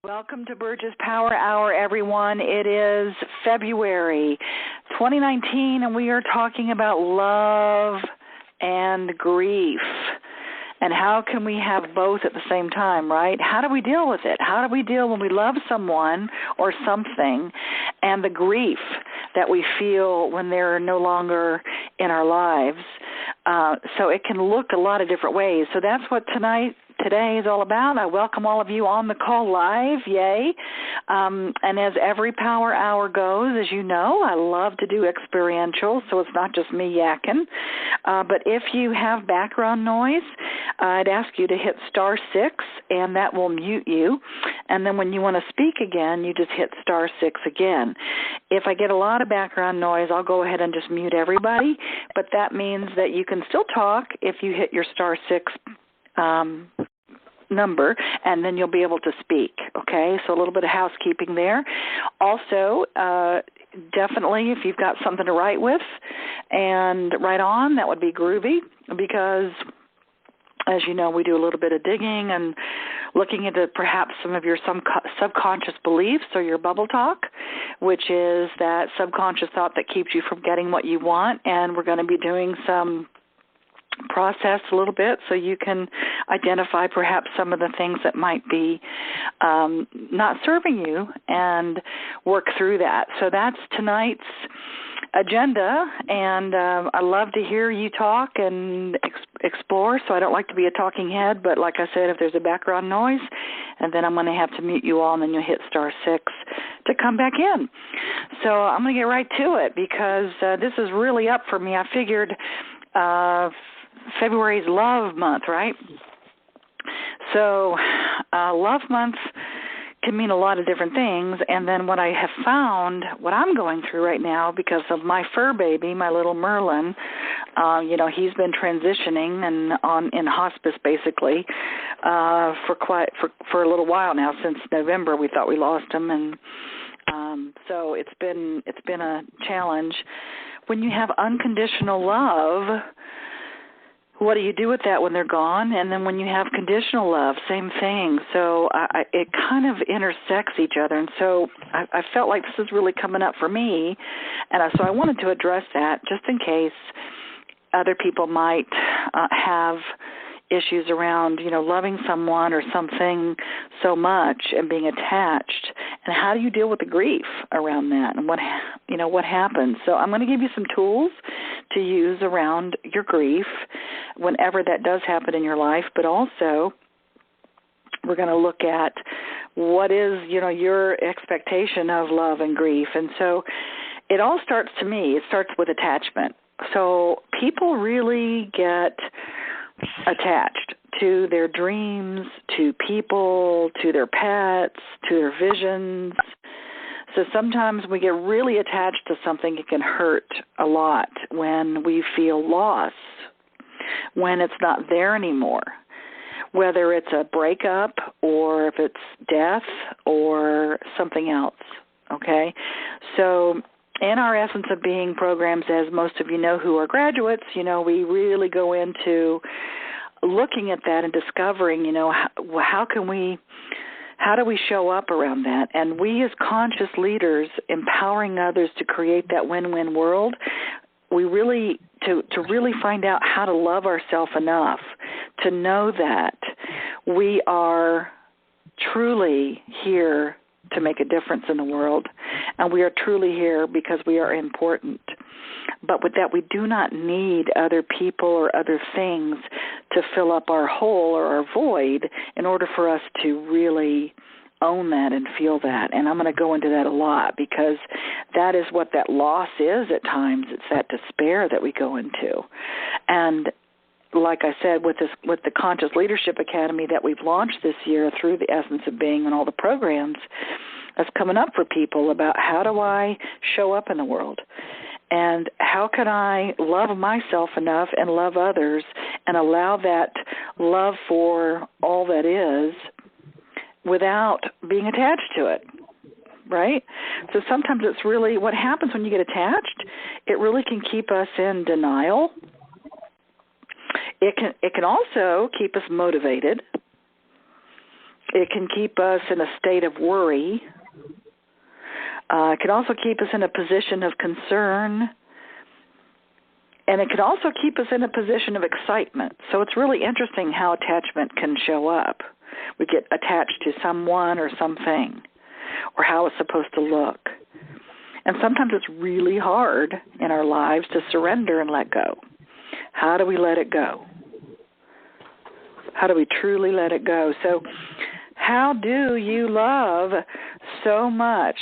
Welcome to Burgess Power Hour, everyone. It is February 2019, and we are talking about love and grief. And how can we have both at the same time, right? How do we deal with it? How do we deal when we love someone or something and the grief that we feel when they're no longer in our lives? So it can look a lot of different ways. So that's what today is all about. I welcome all of you on the call live, yay. And as every Power Hour goes, as you know, I love to do experiential, so it's not just me yakking. But if you have background noise, I'd ask you to hit *6, and that will mute you. And then when you want to speak again, you just hit *6 again. If I get a lot of background noise, I'll go ahead and just mute everybody, but that means that you can still talk if you hit your *6 number, and then you'll be able to speak, okay? So a little bit of housekeeping there. Also, definitely if you've got something to write with and write on, that would be groovy, because as you know, we do a little bit of digging and looking into perhaps some of your subconscious beliefs or your bubble talk, which is that subconscious thought that keeps you from getting what you want, and we're going to be doing some process a little bit so you can identify perhaps some of the things that might be not serving you and work through that. So that's tonight's agenda, and I love to hear you talk and explore, so I don't like to be a talking head, but like I said, if there's a background noise, and then I'm going to have to mute you all, and then you'll hit *6 to come back in. So I'm going to get right to it, because this is really up for me. I figured February's Love Month, right? So Love Month can mean a lot of different things, and then what I have found, what I'm going through right now, because of my fur baby, my little Merlin, he's been transitioning and in hospice basically for a little while now. Since November, we thought we lost him, and so it's been a challenge. When you have unconditional love, what do you do with that when they're gone? And then when you have conditional love, same thing. So it kind of intersects each other. And so I felt like this is really coming up for me. And so I wanted to address that just in case other people might have issues around, loving someone or something so much and being attached. And how do you deal with the grief around that, and what happens? So I'm going to give you some tools to use around your grief whenever that does happen in your life, but also we're going to look at what is, your expectation of love and grief. And so it all starts, to me, it starts with attachment. So people really get attached to their dreams, to people, to their pets, to their visions. So sometimes we get really attached to something. It can hurt a lot when we feel loss, when it's not there anymore, whether it's a breakup or if it's death or something else, okay? So in our Essence of Being programs, as most of you know who are graduates, we really go into looking at that and discovering, how do we show up around that? And we as conscious leaders, empowering others to create that win-win world, we really, to really find out how to love ourselves enough to know that we are truly here to make a difference in the world, and we are truly here because we are important. But with that, we do not need other people or other things to fill up our hole or our void in order for us to really own that and feel that. And I'm going to go into that a lot, because that is what that loss is at times. It's that despair that we go into. And like I said, with the Conscious Leadership Academy that we've launched this year through the Essence of Being and all the programs, that's coming up for people about how do I show up in the world, and how can I love myself enough and love others and allow that love for all that is without being attached to it, right? So sometimes it's really what happens when you get attached. It really can keep us in denial. It can also keep us motivated. It can keep us in a state of worry. It can also keep us in a position of concern. And it can also keep us in a position of excitement. So it's really interesting how attachment can show up. We get attached to someone or something, or how it's supposed to look. And sometimes it's really hard in our lives to surrender and let go. How do we let it go? How do we truly let it go? So how do you love so much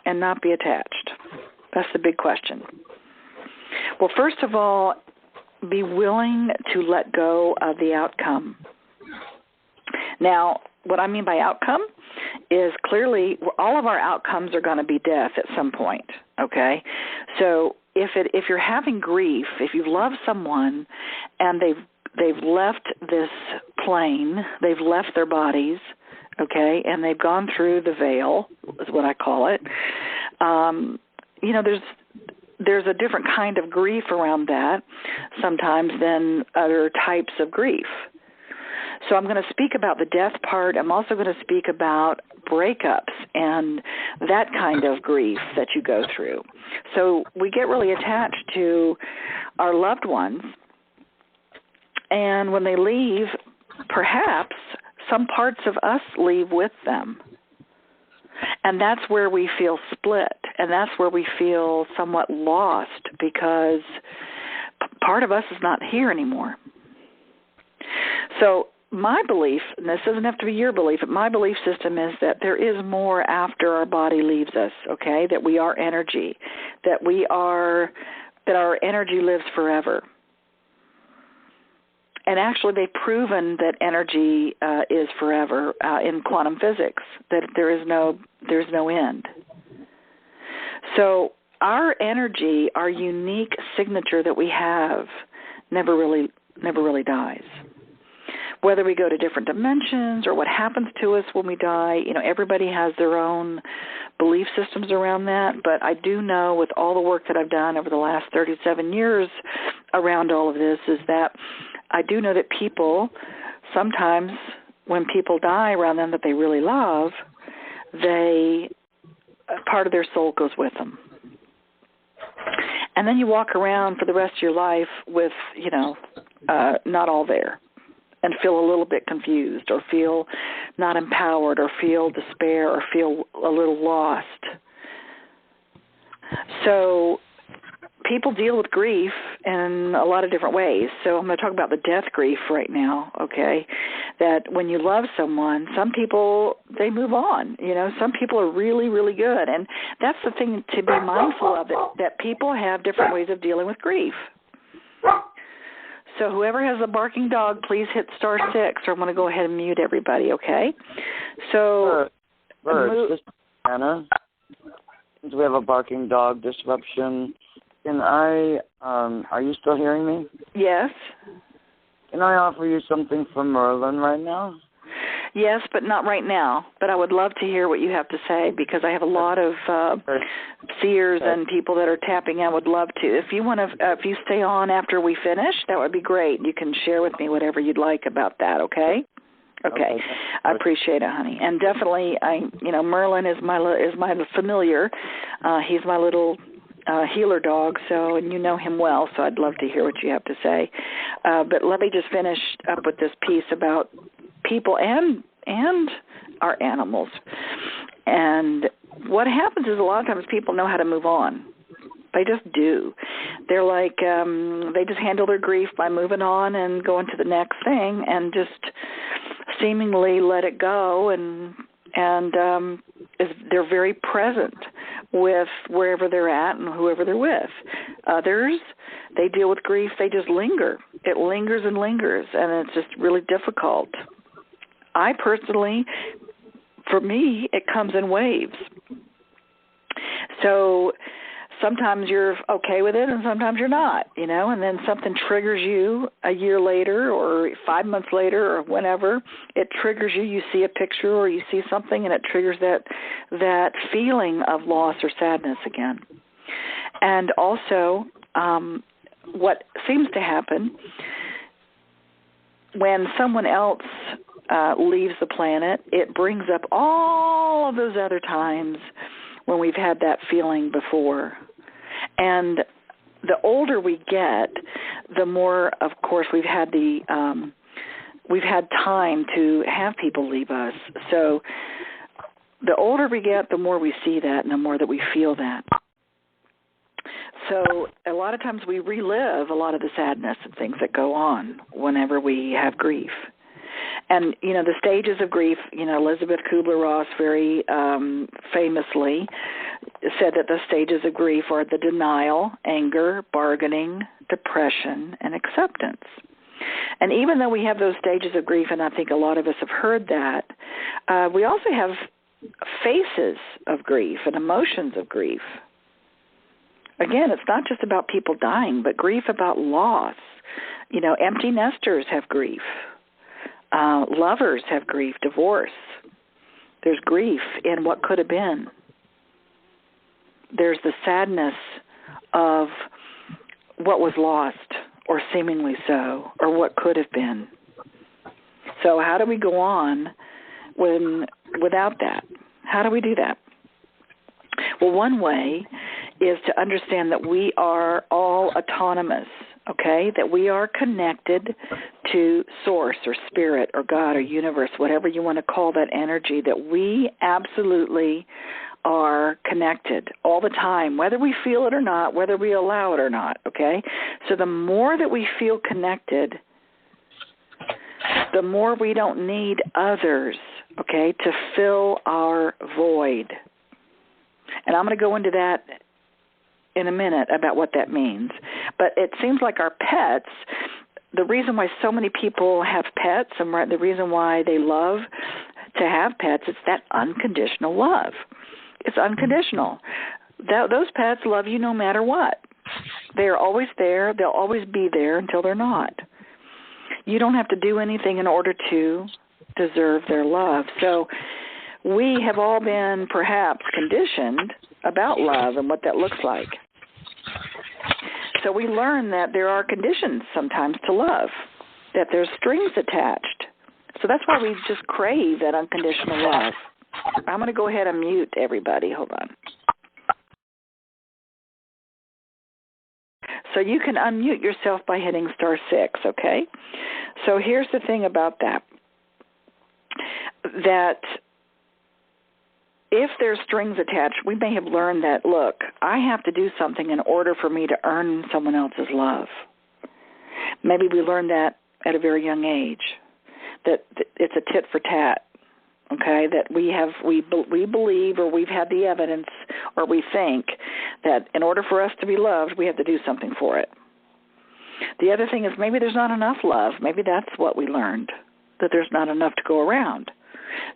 and not be attached? That's the big question. Well, first of all, be willing to let go of the outcome. Now, what I mean by outcome is clearly all of our outcomes are going to be death at some point, okay? So if you're having grief, if you love someone and they've left this plane, they've left their bodies, okay, and they've gone through the veil, is what I call it, there's a different kind of grief around that sometimes than other types of grief. So I'm going to speak about the death part. I'm also going to speak about breakups and that kind of grief that you go through. So we get really attached to our loved ones, and when they leave, perhaps some parts of us leave with them. And that's where we feel split, and that's where we feel somewhat lost because part of us is not here anymore. So my belief, and this doesn't have to be your belief, but my belief system is that there is more after our body leaves us, okay, that we are energy, that our energy lives forever. And actually, they've proven that energy is forever in quantum physics. That there's no end. So our energy, our unique signature that we have, never really dies. Whether we go to different dimensions or what happens to us when we die, everybody has their own belief systems around that. But I do know, with all the work that I've done over the last 37 years around all of this, is that I do know that people, sometimes when people die around them that they really love, part of their soul goes with them. And then you walk around for the rest of your life with, not all there, and feel a little bit confused, or feel not empowered, or feel despair, or feel a little lost. So people deal with grief in a lot of different ways. So I'm going to talk about the death grief right now, okay? That when you love someone, some people, they move on. Some people are really, really good. And that's the thing to be mindful of, that people have different ways of dealing with grief. So whoever has a barking dog, please hit *6, or I'm going to go ahead and mute everybody, okay? So, this is Anna. Since we have a barking dog disruption, can I, are you still hearing me? Yes. Can I offer you something from Merlin right now? Yes, but not right now. But I would love to hear what you have to say, because I have a lot of seers and people that are tapping in. Would love to. If you stay on after we finish, that would be great. You can share with me whatever you'd like about that, okay? Okay. I appreciate it, honey. And definitely, Merlin is my familiar. He's my little healer dog, and you know him well, so I'd love to hear what you have to say. But let me just finish up with this piece about people and our animals. And what happens is, a lot of times people know how to move on. They just do. They're like, they just handle their grief by moving on and going to the next thing, and just seemingly let it go, and they're very present with wherever they're at and whoever they're with. Others, they deal with grief, they just linger. It lingers and lingers, and it's just really difficult. I personally, for me, it comes in waves. So sometimes you're okay with it, and sometimes you're not, and then something triggers you a year later or 5 months later or whenever. It triggers you. You see a picture or you see something, and it triggers that feeling of loss or sadness again. And also, what seems to happen when someone else leaves the planet, it brings up all of those other times when we've had that feeling before. And the older we get, the more, of course, we've had time to have people leave us. So the older we get, the more we see that and the more that we feel that. So a lot of times we relive a lot of the sadness and things that go on whenever we have grief. And, the stages of grief, Elizabeth Kubler-Ross very famously said that the stages of grief are the denial, anger, bargaining, depression, and acceptance. And even though we have those stages of grief, and I think a lot of us have heard that, we also have phases of grief and emotions of grief. Again, it's not just about people dying, but grief about loss. Empty nesters have grief. Lovers have grief, divorce. There's grief in what could have been. There's the sadness of what was lost, or seemingly so, or what could have been. So how do we go on without that? How do we do that? Well, one way is to understand that we are all autonomous, okay, that we are connected to source or spirit or God or universe, whatever you want to call that energy, that we absolutely are connected all the time, whether we feel it or not, whether we allow it or not, okay? So the more that we feel connected, the more we don't need others, okay, to fill our void. And I'm going to go into that in a minute about what that means. But it seems like our pets, the reason why so many people have pets and the reason why they love to have pets, it's that unconditional love. It's unconditional. Those pets love you no matter what. They're always there. They'll always be there until they're not. You don't have to do anything in order to deserve their love. So we have all been perhaps conditioned about love and what that looks like. So we learn that there are conditions sometimes to love, that there's strings attached. So that's why we just crave that unconditional love. I'm going to go ahead and mute everybody. Hold on. So you can unmute yourself by hitting *6, okay? So here's the thing about that if there's strings attached, we may have learned that, look, I have to do something in order for me to earn someone else's love. Maybe we learned that at a very young age, that it's a tit for tat, okay, that we believe, or we've had the evidence, or we think that in order for us to be loved, we have to do something for it. The other thing is maybe there's not enough love. Maybe that's what we learned, that there's not enough to go around.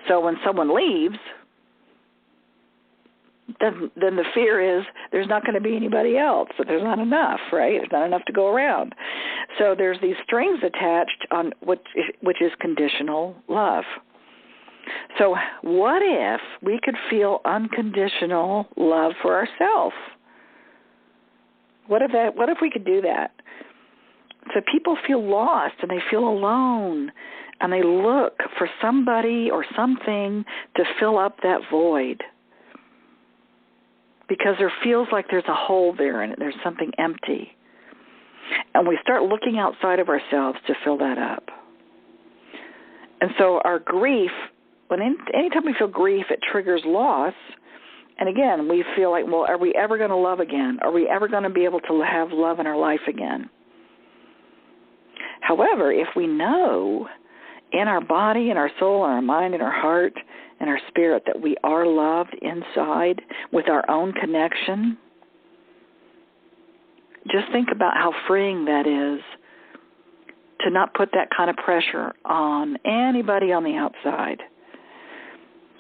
So when someone leaves, then the fear is there's not going to be anybody else, that there's not enough, right? There's not enough to go around. So there's these strings attached on which is conditional love. So what if we could feel unconditional love for ourselves? What if we could do that? So people feel lost and they feel alone and they look for somebody or something to fill up that void, because there feels like there's a hole there and there's something empty. And we start looking outside of ourselves to fill that up. And so our grief, anytime we feel grief, it triggers loss. And again, we feel like, well, are we ever going to love again? Are we ever going to be able to have love in our life again? However, if we know in our body, in our soul, in our mind, in our heart, in our spirit that we are loved inside with our own connection, just think about how freeing that is to not put that kind of pressure on anybody on the outside.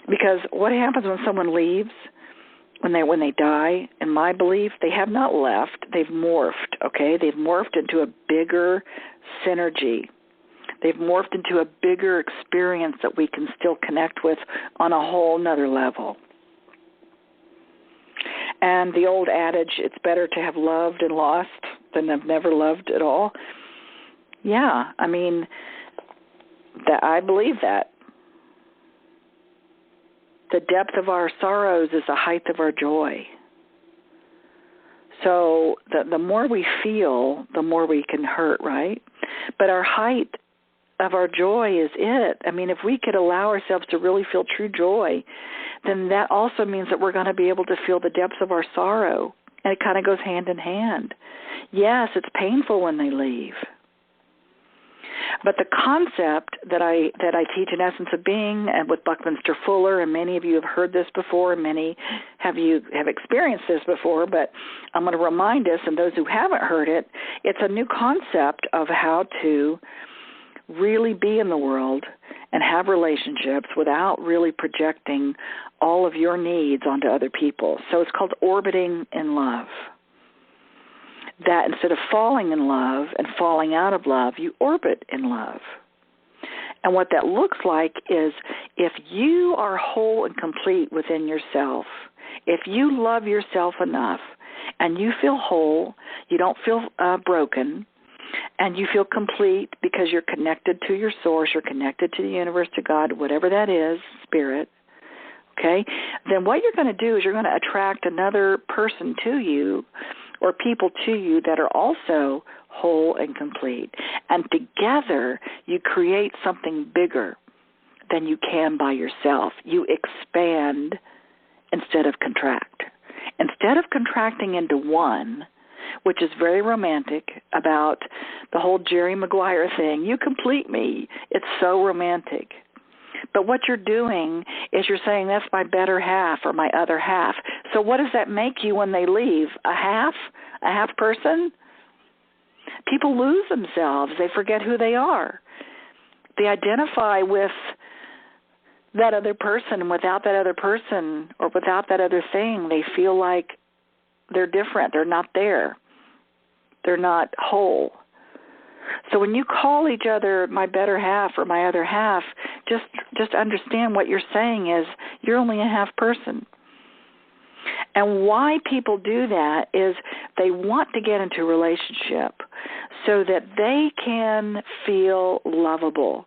Because what happens when someone leaves, when they die, in my belief, they have not left, they've morphed, okay? They've morphed into a bigger synergy. They've morphed into a bigger experience that we can still connect with on a whole nother level. And the old adage, it's better to have loved and lost than have never loved at all. Yeah, I mean, That I believe that. The depth of our sorrows is the height of our joy. So the more we feel, the more we can hurt, right? But our height of our joy is it. I mean, if we could allow ourselves to really feel true joy, then that also means that we're going to be able to feel the depths of our sorrow. And it kind of goes hand in hand. Yes, it's painful when they leave. But the concept that I teach in Essence of Being and with Buckminster Fuller, and many of you have heard this before, and many have experienced this before, but I'm going to remind us, and those who haven't heard it, it's a new concept of how to really be in the world and have relationships without really projecting all of your needs onto other people. So it's called orbiting in love. That instead of falling in love and falling out of love, you orbit in love. And what that looks like is if you are whole and complete within yourself, if you love yourself enough and you feel whole, you don't feel broken, and you feel complete because you're connected to your source, you're connected to the universe, to God, whatever that is, spirit, okay, then what you're going to do is you're going to attract another person to you or people to you that are also whole and complete. And together you create something bigger than you can by yourself. You expand instead of contract. Instead of contracting into one, which is very romantic about the whole Jerry Maguire thing, you complete me. It's so romantic. But what you're doing is you're saying, that's my better half or my other half. So what does that make you when they leave? A half person? People lose themselves. They forget who they are. They identify with that other person, and without that other person or without that other thing, they feel like they're different. They're not there. They're not whole. So when you call each other my better half or my other half, just understand what you're saying is you're only a half person. And why people do that is they want to get into a relationship so that they can feel lovable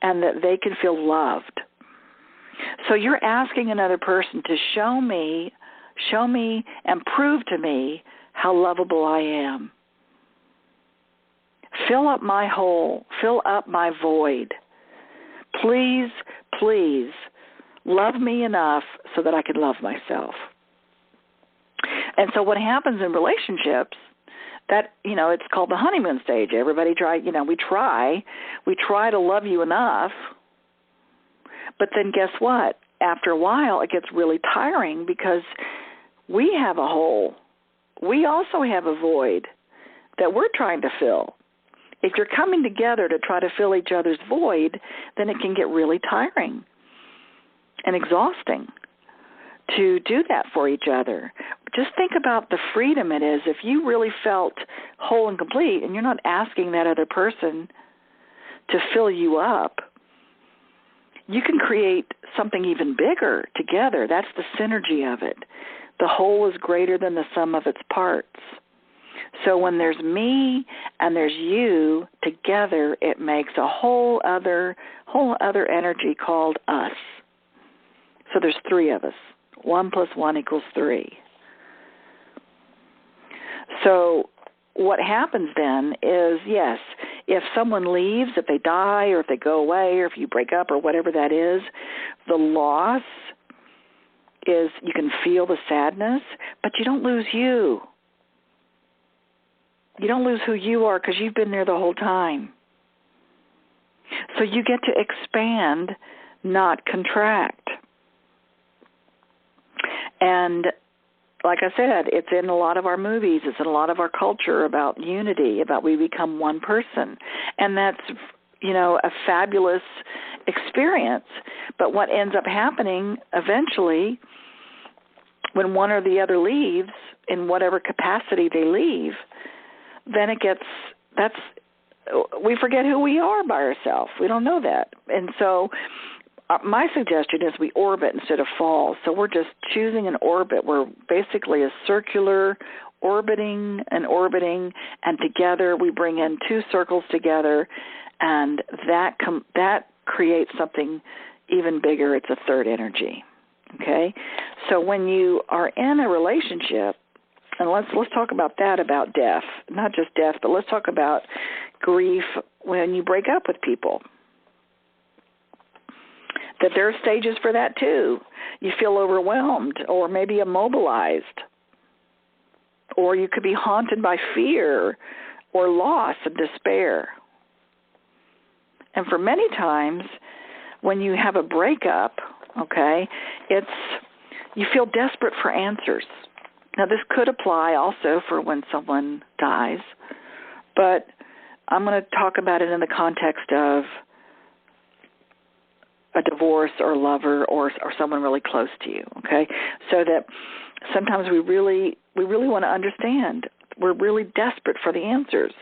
and that they can feel loved. So you're asking another person to show me and prove to me how lovable I am. Fill up my hole. Fill up my void. Please, please, love me enough so that I can love myself. And so what happens in relationships, that, it's called the honeymoon stage. Everybody we try to love you enough, but then guess what? After a while, it gets really tiring because we have a hole. We also have a void that we're trying to fill. If you're coming together to try to fill each other's void, then it can get really tiring and exhausting to do that for each other. Just think about the freedom it is if you really felt whole and complete and you're not asking that other person to fill you up. You can create something even bigger together. That's the synergy of it. The whole is greater than the sum of its parts. So when there's me and there's you together, it makes a whole other energy called us. So there's three of us. 1 + 1 = 3. So what happens then is, yes, if someone leaves, if they die or if they go away or if you break up or whatever that is, the loss is you can feel the sadness, but you don't lose you. You don't lose who you are because you've been there the whole time. So you get to expand, not contract. And like I said, it's in a lot of our movies, it's in a lot of our culture about unity, about we become one person. And that's, a fabulous experience. But what ends up happening eventually when one or the other leaves, in whatever capacity they leave, then we forget who we are by ourselves. We don't know that. And so my suggestion is we orbit instead of fall. So we're just choosing an orbit. We're basically a circular orbiting, and together we bring in two circles together, and that create something even bigger. It's a third energy. Okay? So when you are in a relationship, and let's talk about that, about death. Not just death, but let's talk about grief when you break up with people. That there are stages for that too. You feel overwhelmed or maybe immobilized. Or you could be haunted by fear or loss and despair. And for many times, when you have a breakup, okay, you feel desperate for answers. Now, this could apply also for when someone dies, but I'm going to talk about it in the context of a divorce or a lover or someone really close to you, okay? So that sometimes we really want to understand. We're really desperate for the answers.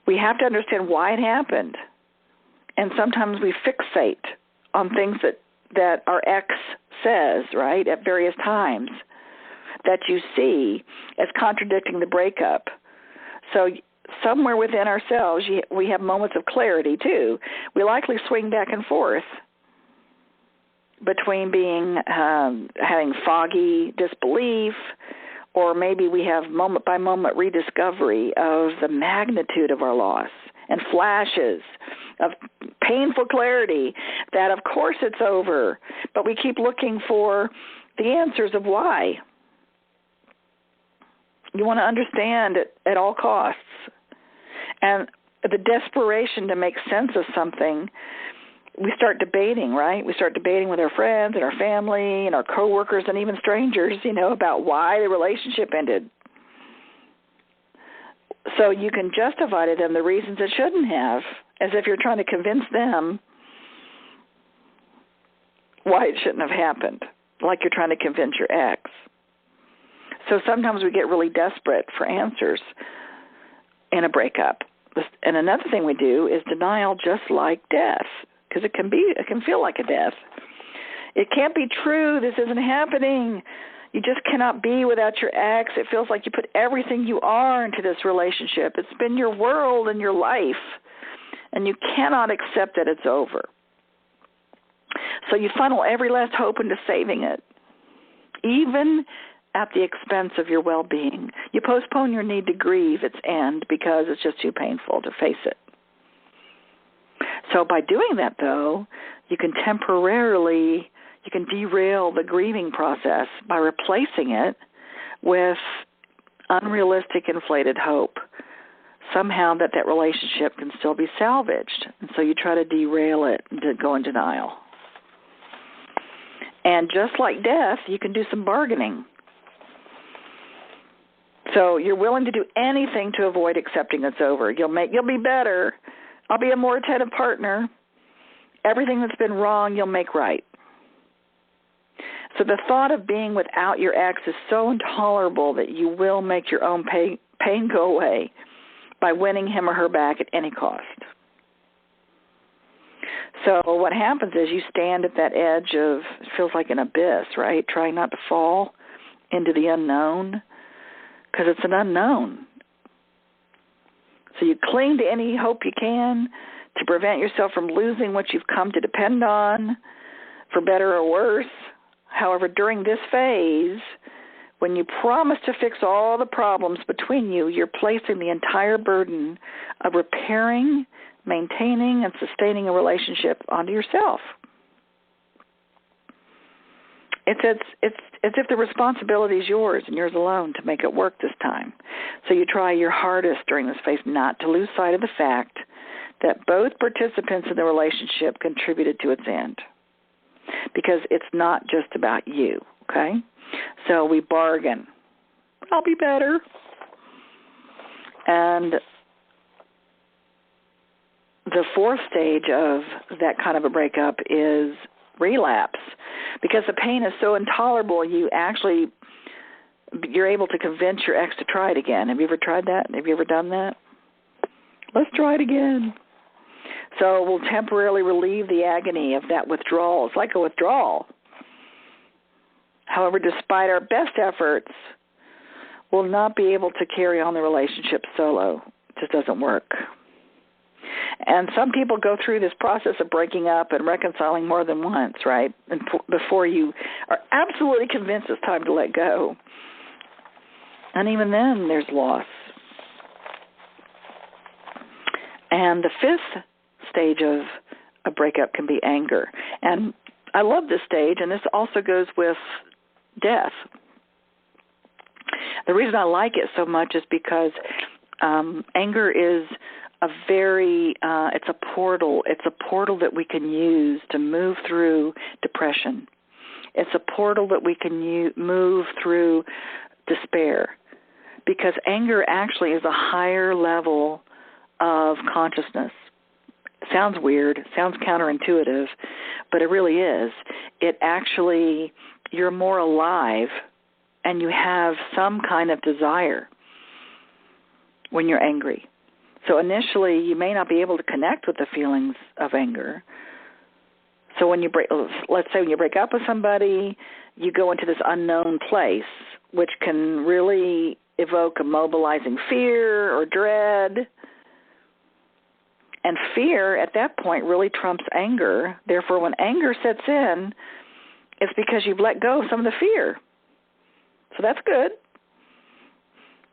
We have to understand why it happened. And sometimes we fixate on things that our ex says, right, at various times that you see as contradicting the breakup. So somewhere within ourselves, we have moments of clarity, too. We likely swing back and forth between having foggy disbelief, or maybe we have moment-by-moment rediscovery of the magnitude of our loss and flashes of painful clarity that, of course, it's over, but we keep looking for the answers of why. You want to understand it at all costs. And the desperation to make sense of something, we start debating, right? We start debating with our friends and our family and our coworkers and even strangers, about why the relationship ended. So you can justify to them the reasons it shouldn't have, as if you're trying to convince them why it shouldn't have happened, like you're trying to convince your ex. So sometimes we get really desperate for answers in a breakup. And another thing we do is denial, just like death, because it can feel like a death. It can't be true. This isn't happening. You just cannot be without your ex. It feels like you put everything you are into this relationship. It's been your world and your life, and you cannot accept that it's over. So you funnel every last hope into saving it, even at the expense of your well-being. You postpone your need to grieve its end because it's just too painful to face it. So by doing that, though, you can derail the grieving process by replacing it with unrealistic, inflated hope, somehow that relationship can still be salvaged. And so you try to derail it and to go in denial. And just like death, you can do some bargaining. So you're willing to do anything to avoid accepting it's over. You'll be better. I'll be a more attentive partner. Everything that's been wrong, you'll make right. So the thought of being without your ex is so intolerable that you will make your own pain go away by winning him or her back at any cost. So what happens is you stand at that edge of, it feels like an abyss, right? Trying not to fall into the unknown, because it's an unknown. So you cling to any hope you can to prevent yourself from losing what you've come to depend on, for better or worse. However, during this phase, when you promise to fix all the problems between you, you're placing the entire burden of repairing, maintaining, and sustaining a relationship onto yourself. It's as if the responsibility is yours and yours alone to make it work this time. So you try your hardest during this phase not to lose sight of the fact that both participants in the relationship contributed to its end, because it's not just about you, okay? So we bargain. I'll be better. And the fourth stage of that kind of a breakup is relapse, because the pain is so intolerable, you're able to convince your ex to try it again. Have you ever tried that? Have you ever done that? Let's try it again. So we'll temporarily relieve the agony of that withdrawal. It's like a withdrawal. However, despite our best efforts, we'll not be able to carry on the relationship solo. It just doesn't work. And some people go through this process of breaking up and reconciling more than once, right? And before you are absolutely convinced it's time to let go. And even then, there's loss. And the fifth stage of a breakup can be anger. And I love this stage, and this also goes with death. The reason I like it so much is because anger is it's a portal. It's a portal that we can use to move through depression. It's a portal that we can move through despair, because anger actually is a higher level of consciousness. Sounds weird, sounds counterintuitive, but it really is. It actually, you're more alive and you have some kind of desire when you're angry. So initially, you may not be able to connect with the feelings of anger. So when let's say when you break up with somebody, you go into this unknown place, which can really evoke a mobilizing fear or dread. And fear at that point really trumps anger. Therefore, when anger sets in, it's because you've let go of some of the fear. So that's good.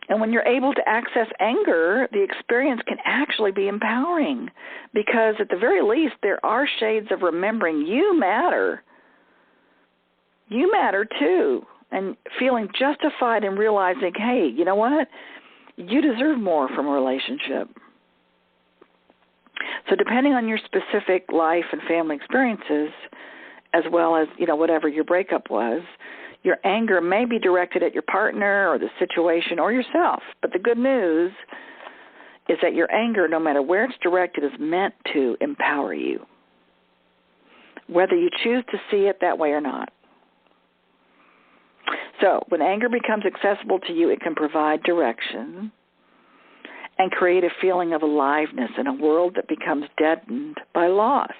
And when you're able to access anger, the experience can actually be empowering, because at the very least, there are shades of remembering you matter. You matter too. And feeling justified in realizing, hey, you know what? You deserve more from a relationship. So depending on your specific life and family experiences, as well as, whatever your breakup was, your anger may be directed at your partner or the situation or yourself. But the good news is that your anger, no matter where it's directed, is meant to empower you, whether you choose to see it that way or not. So when anger becomes accessible to you, it can provide direction and create a feeling of aliveness in a world that becomes deadened by loss.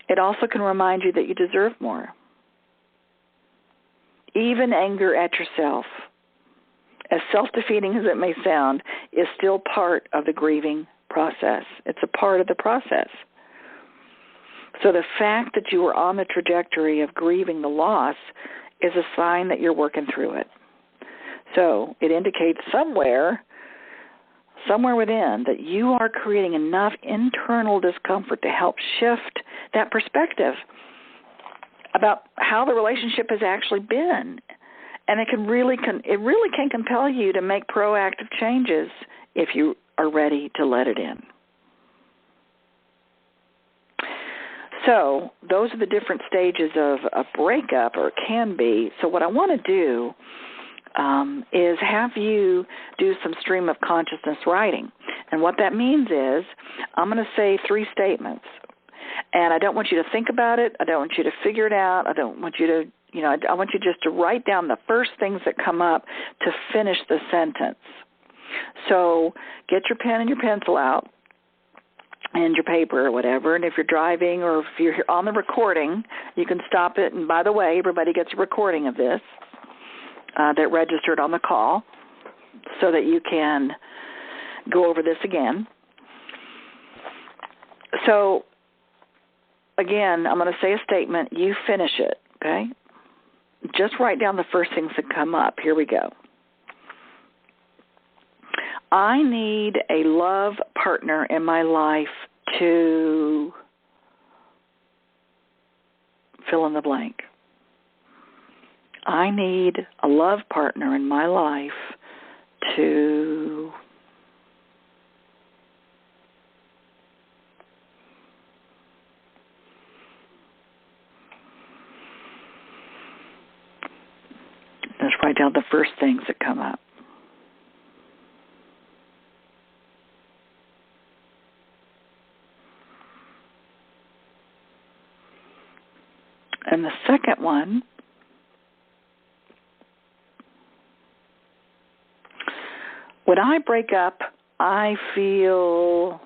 It also can remind you that you deserve more. Even anger at yourself, as self-defeating as it may sound, is still part of the grieving process. It's a part of the process. So the fact that you are on the trajectory of grieving the loss is a sign that you're working through it. So it indicates somewhere within that you are creating enough internal discomfort to help shift that perspective about how the relationship has actually been. And it really can compel you to make proactive changes if you are ready to let it in. So those are the different stages of a breakup, or it can be. So what I want to do is have you do some stream of consciousness writing. And what that means is I'm going to say 3 statements. And I don't want you to think about it. I don't want you to figure it out. I don't want you to, I want you just to write down the first things that come up to finish the sentence. So get your pen and your pencil out and your paper or whatever. And if you're driving or if you're on the recording, you can stop it. And by the way, everybody gets a recording of this that registered on the call so that you can go over this again. So, again, I'm going to say a statement. You finish it, okay? Just write down the first things that come up. Here we go. I need a love partner in my life to fill in the blank. I need a love partner in my life to just write down the first things that come up. And the second one, when I break up, I feel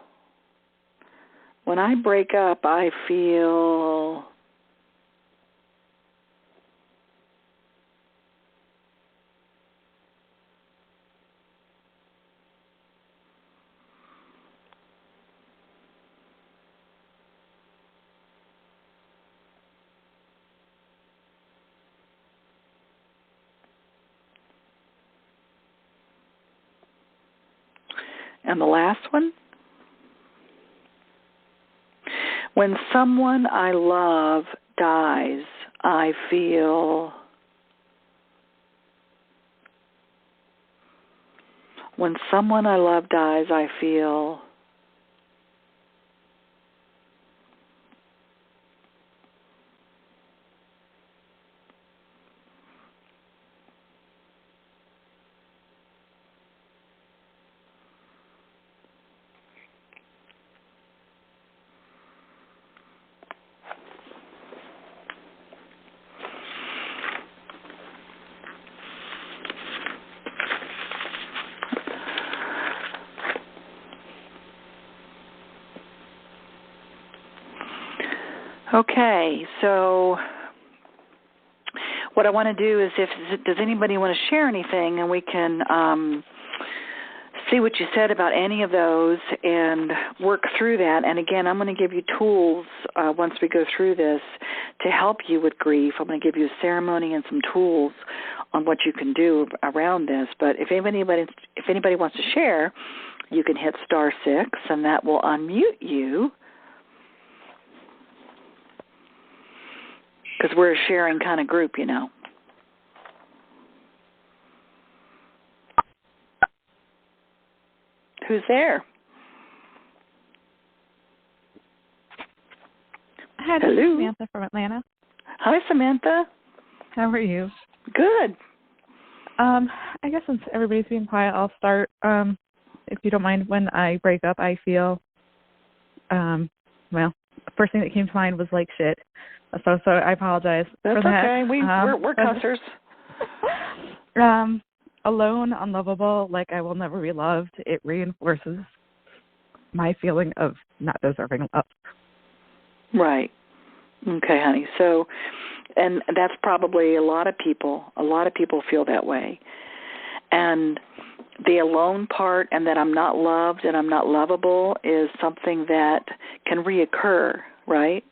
And the last one. When someone I love dies, I feel. When someone I love dies, I feel. Okay, so what I want to do is, does anybody want to share anything, and we can see what you said about any of those and work through that. And again, I'm going to give you tools once we go through this to help you with grief. I'm going to give you a ceremony and some tools on what you can do around this. But if anybody wants to share, you can hit *6, and that will unmute you. Because we're a sharing kind of group, you know. Who's there? Hi, this is Samantha from Atlanta. Hi, Samantha. How are you? Good. I guess since everybody's being quiet, I'll start. If you don't mind, when I break up, I feel, the first thing that came to mind was like shit. So I apologize for that. That's okay. We're cussers. Alone, unlovable, like I will never be loved. It reinforces my feeling of not deserving love. Right. Okay, honey. So, and that's probably a lot of people. A lot of people feel that way. And the alone part and that I'm not loved and I'm not lovable is something that can reoccur, right?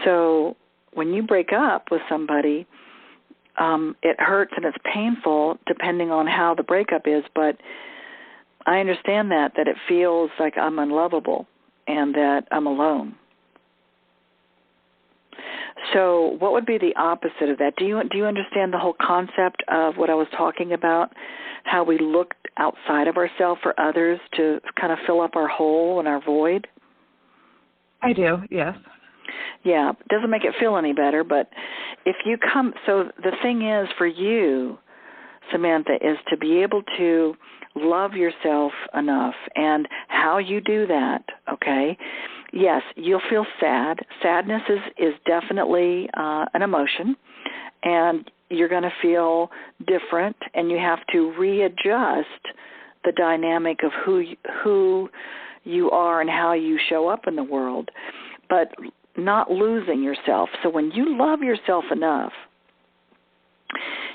So when you break up with somebody, it hurts and it's painful depending on how the breakup is, but I understand that it feels like I'm unlovable and that I'm alone. So what would be the opposite of that? Do you understand the whole concept of what I was talking about, how we look outside of ourselves for others to kind of fill up our hole and our void? I do, yes. Yeah, it doesn't make it feel any better, but if you come, so the thing is for you, Samantha, is to be able to love yourself enough, and how you do that, okay? Yes, you'll feel sad. Sadness is definitely an emotion, and you're going to feel different, and you have to readjust the dynamic of who you are and how you show up in the world, but not losing yourself. So when you love yourself enough,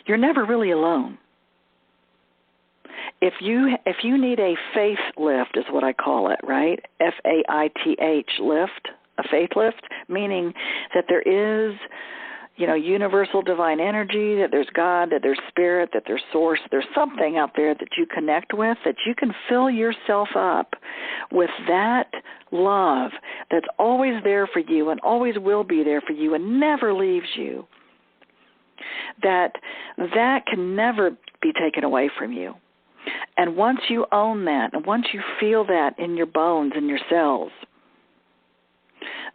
you're never really alone. If you need a faith lift is what I call it, right? F-A-I-T-H, lift, a faith lift, meaning that there is, universal divine energy, that there's God, that there's spirit, that there's source, there's something out there that you connect with, that you can fill yourself up with that love that's always there for you and always will be there for you and never leaves you. That can never be taken away from you. And once you own that, and once you feel that in your bones, in your cells,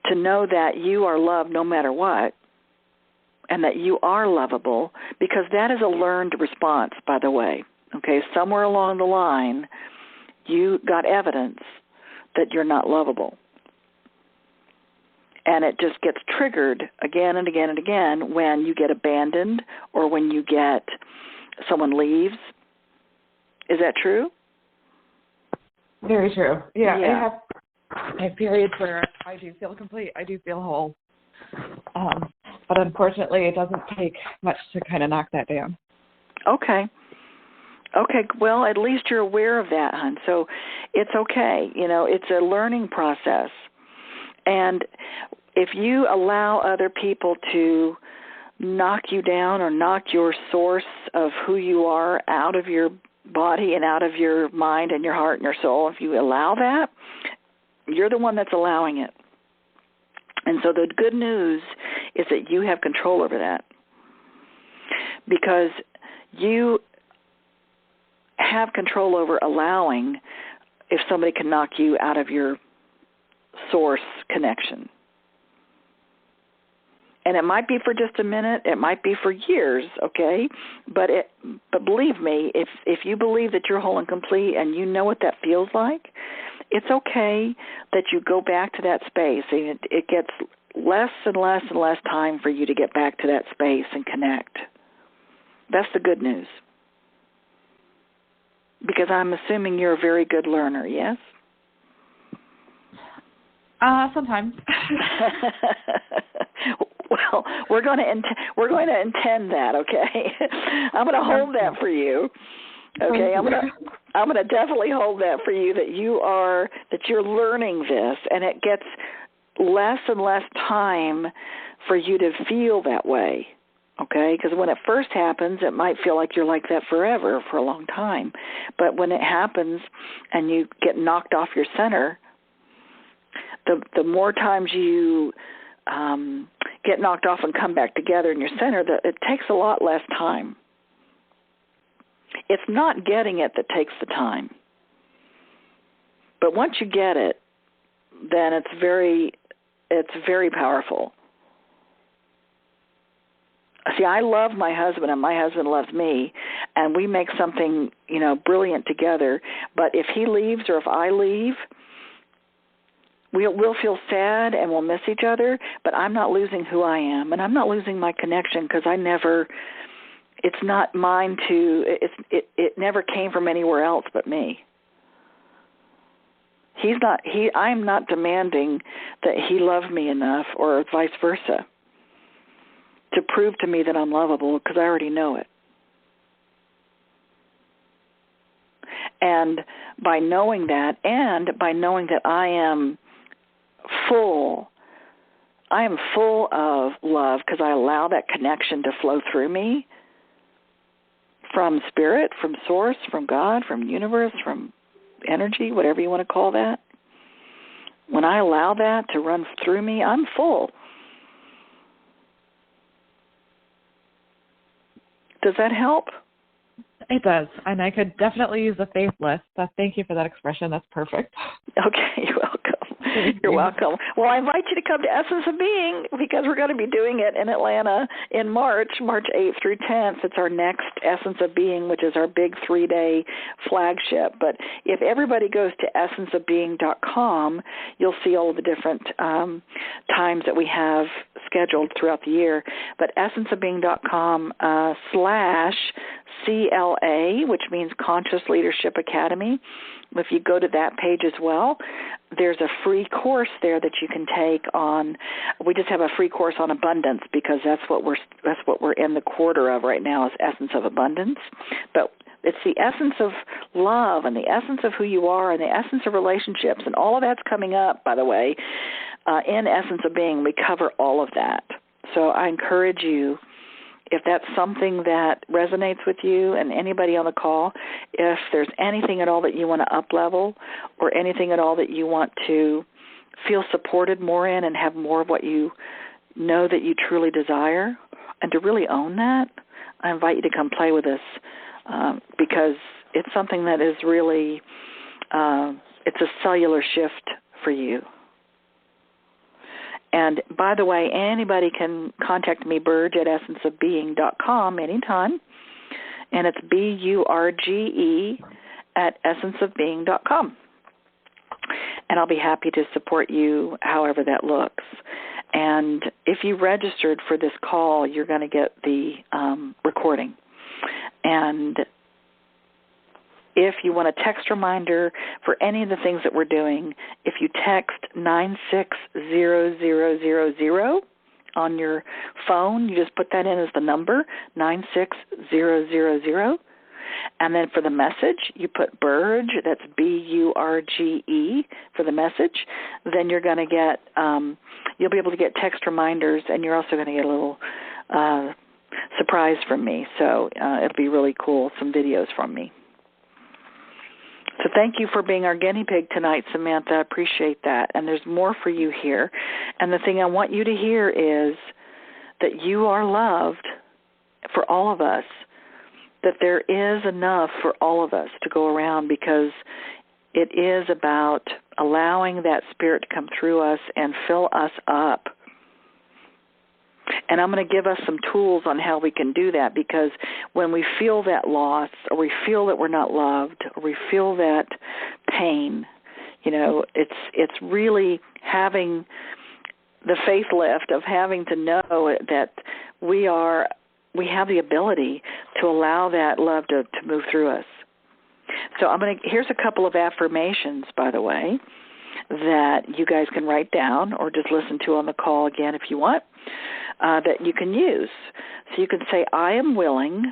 to know that you are loved no matter what, and that you are lovable, because that is a learned response, by the way. Okay, somewhere along the line, you got evidence that you're not lovable. And it just gets triggered again and again and again when you get abandoned or when you get someone leaves. Is that true? Very true. Yeah. I have periods where I do feel complete. I do feel whole. But unfortunately, it doesn't take much to kind of knock that down. Okay, well, at least you're aware of that, hon. So it's okay. It's a learning process. And if you allow other people to knock you down or knock your source of who you are out of your body and out of your mind and your heart and your soul, if you allow that, you're the one that's allowing it. And so the good news is that you have control over that, because you have control over allowing if somebody can knock you out of your source connection. And it might be for just a minute, it might be for years, okay? But believe me, if you believe that you're whole and complete and you know what that feels like, it's okay that you go back to that space. And it gets less and less and less time for you to get back to that space and connect. That's the good news. Because I'm assuming you're a very good learner, yes? Sometimes. Well, we're going to intend that, okay? I'm going to hold that for you. Okay, I'm going to definitely hold that for you, that you're learning this, and it gets less and less time for you to feel that way. Okay, because when it first happens, it might feel like you're like that forever, for a long time. But when it happens and you get knocked off your center, the more times you get knocked off and come back together in your center, it takes a lot less time. It's not getting it that takes the time. But once you get it, then it's very powerful. See, I love my husband, and my husband loves me, and we make something, brilliant together. But if he leaves or if I leave, we'll feel sad and we'll miss each other, but I'm not losing who I am, and I'm not losing my connection, because it's not mine it never came from anywhere else but me. I'm not demanding that he love me enough, or vice versa, to prove to me that I'm lovable, because I already know it. And by knowing that, and by knowing that I am full of love, because I allow that connection to flow through me from spirit, from source, from God, from universe, from energy, whatever you want to call that. When I allow that to run through me, I'm full. Does that help? It does, and I could definitely use a faith list. Thank you for that expression. That's perfect. Okay, you're welcome. You're welcome. Well, I invite you to come to Essence of Being, because we're going to be doing it in Atlanta in March 8th through 10th. It's our next Essence of Being, which is our big 3-day flagship. But if everybody goes to essenceofbeing.com, you'll see all of the different times that we have scheduled throughout the year. But essenceofbeing.com /CLA, which means Conscious Leadership Academy. If you go to that page as well, there's a free course there that you can take on. We just have a free course on abundance, because that's what we're in the quarter of right now, is Essence of Abundance. But it's the essence of love, and the essence of who you are, and the essence of relationships, and all of that's coming up, by the way, in Essence of Being. We cover all of that. So I encourage you, if that's something that resonates with you, and anybody on the call, if there's anything at all that you want to up-level, or anything at all that you want to feel supported more in and have more of what you know that you truly desire, and to really own that, I invite you to come play with us, because it's something that is really, it's a cellular shift for you. And by the way, anybody can contact me, Burge, at essenceofbeing.com anytime. And it's BURGE at essenceofbeing.com. And I'll be happy to support you however that looks. And if you registered for this call, you're going to get the recording. And if you want a text reminder for any of the things that we're doing, if you text 960000 on your phone, you just put that in as the number, 96000. And then for the message, you put Burge, that's BURGE for the message. Then you're going to get, you'll be able to get text reminders, and you're also going to get a little surprise from me. So it'll be really cool, some videos from me. So thank you for being our guinea pig tonight, Samantha. I appreciate that. And there's more for you here. And the thing I want you to hear is that you are loved for all of us, that there is enough for all of us to go around, because it is about allowing that spirit to come through us and fill us up. And I'm going to give us some tools on how we can do that, because when we feel that loss, or we feel that we're not loved, or we feel that pain, it's really having the faith lift of having to know that we have the ability to allow that love to move through us. So here's a couple of affirmations, by the way, that you guys can write down or just listen to on the call again if you want, that you can use. So you can say, I am willing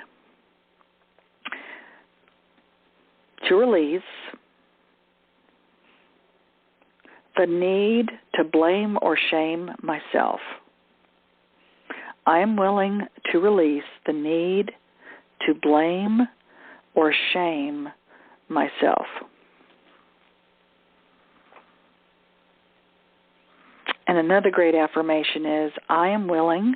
to release the need to blame or shame myself. I am willing to release the need to blame or shame myself. And another great affirmation is, I am willing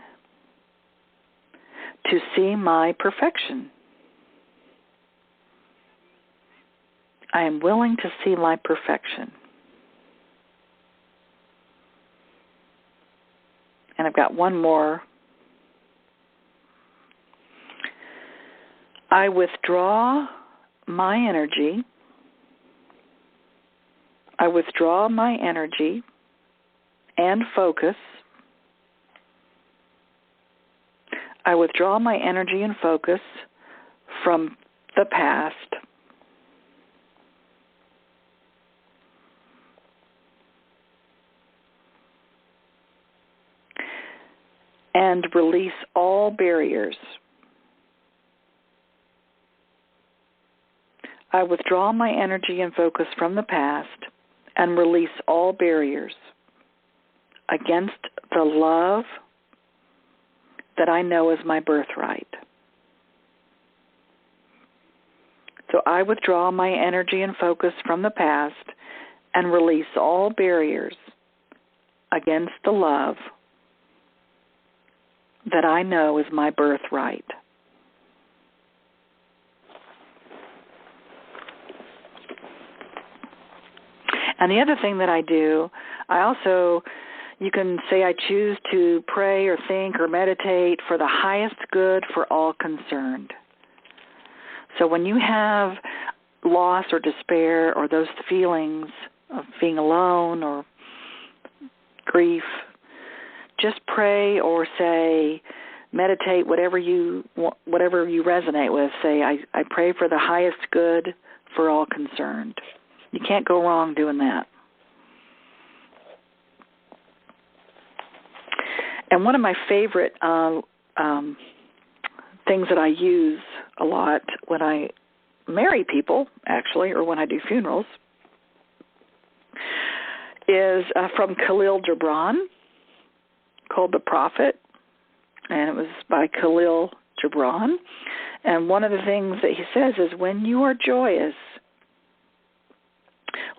to see my perfection. I am willing to see my perfection. And I've got one more. I withdraw my energy. I withdraw my energy and focus. I withdraw my energy and focus from the past and release all barriers. I withdraw my energy and focus from the past and release all barriers against the love that I know is my birthright. So I withdraw my energy and focus from the past and release all barriers against the love that I know is my birthright. And the other thing that I do, you can say I choose to pray or think or meditate for the highest good for all concerned. So when you have loss or despair or those feelings of being alone or grief, just pray or say, meditate, whatever you resonate with. Say, I pray for the highest good for all concerned. You can't go wrong doing that. And one of my favorite things that I use a lot when I marry people, actually, or when I do funerals, is from Khalil Gibran, called The Prophet, and it was by Khalil Gibran. And one of the things that he says is, when you are joyous,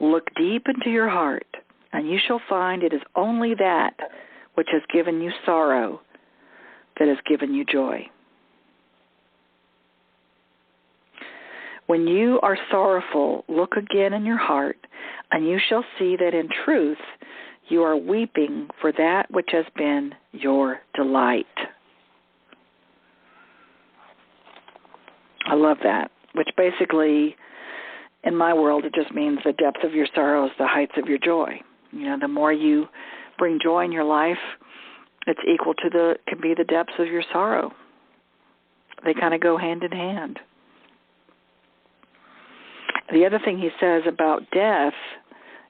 look deep into your heart, and you shall find it is only that which has given you sorrow that has given you joy. When you are sorrowful, look again in your heart, and you shall see that in truth you are weeping for that which has been your delight. I love that, which basically, in my world, it just means the depth of your sorrow is the heights of your joy. The more you bring joy in your life, it's equal to can be the depths of your sorrow. They kind of go hand in hand. The other thing he says about death,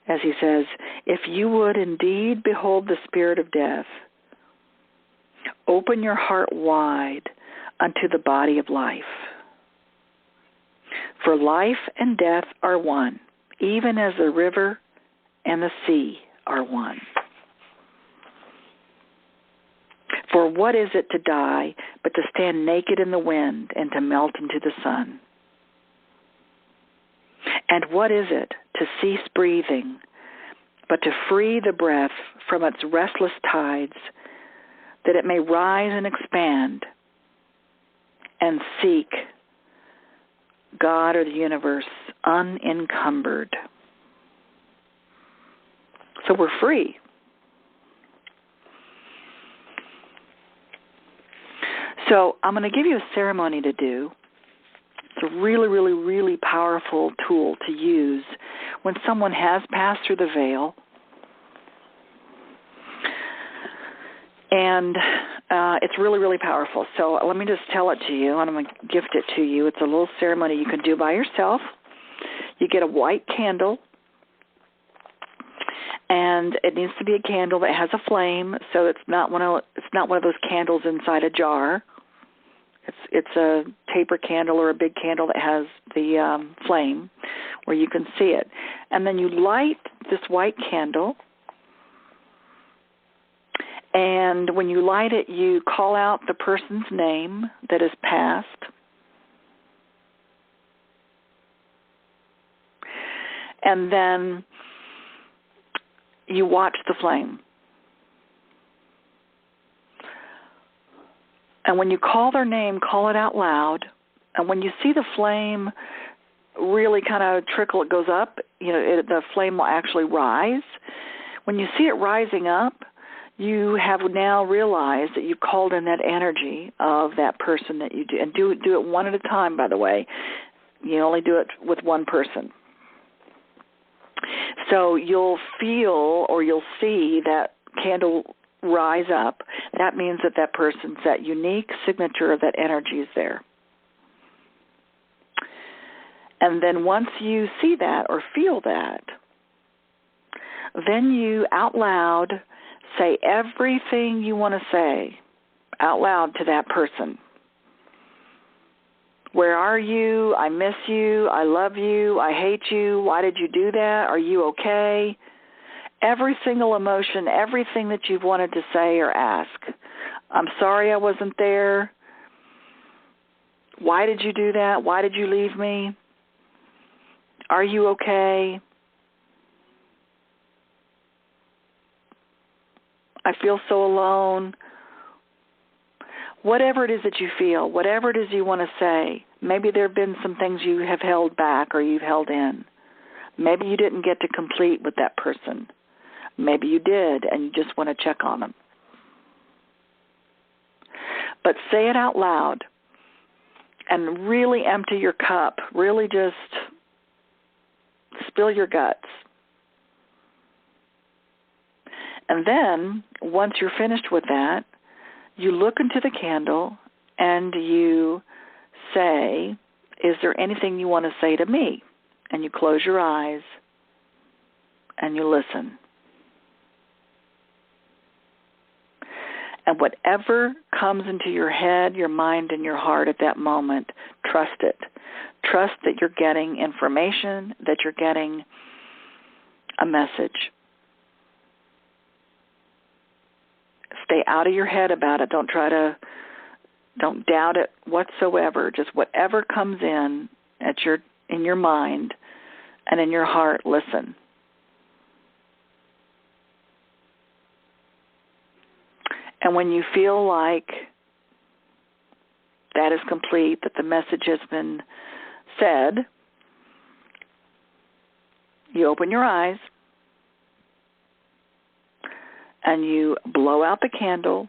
as he says, if you would indeed behold the spirit of death, open your heart wide unto the body of life. For life and death are one, even as the river and the sea are one. For what is it to die but to stand naked in the wind and to melt into the sun? And what is it to cease breathing, but to free the breath from its restless tides, that it may rise and expand and seek God or the universe unencumbered. So we're free. So I'm going to give you a ceremony to do. It's a really, really, really powerful tool to use when someone has passed through the veil. And it's really, really powerful. So let me just tell it to you, and I'm going to gift it to you. It's a little ceremony you can do by yourself. You get a white candle, and it needs to be a candle that has a flame. So it's not one of those candles inside a jar. It's a taper candle or a big candle that has the flame where you can see it. And then you light this white candle. And when you light it, you call out the person's name that is passed. And then you watch the flame. And when you call their name, call it out loud. And when you see the flame really kind of trickle, it goes up, the flame will actually rise. When you see it rising up, you have now realized that you called in that energy of that person that you do. And do it one at a time, by the way. You only do it with one person. So you'll feel or you'll see that candle rise up. That means that person's, that unique signature of that energy is there. And then once you see that or feel that, then you out loud say everything you want to say out loud to that person. Where are you? I miss you. I love you. I hate you. Why did you do that? Are you okay? Every single emotion, everything that you've wanted to say or ask. I'm sorry I wasn't there. Why did you do that? Why did you leave me? Are you okay? I feel so alone. Whatever it is that you feel, whatever it is you want to say, maybe there have been some things you have held back or you've held in. Maybe you didn't get to complete with that person. Maybe you did, and you just want to check on them. But say it out loud and really empty your cup. Really just spill your guts. And then, once you're finished with that, you look into the candle and you say, is there anything you want to say to me? And you close your eyes and you listen. And whatever comes into your head, your mind, and your heart at that moment, trust it. Trust that you're getting information, that you're getting a message. Stay out of your head about it. Don't doubt it whatsoever. Just whatever comes in in your mind and in your heart, listen. And when you feel like that is complete, that the message has been said, you open your eyes and you blow out the candle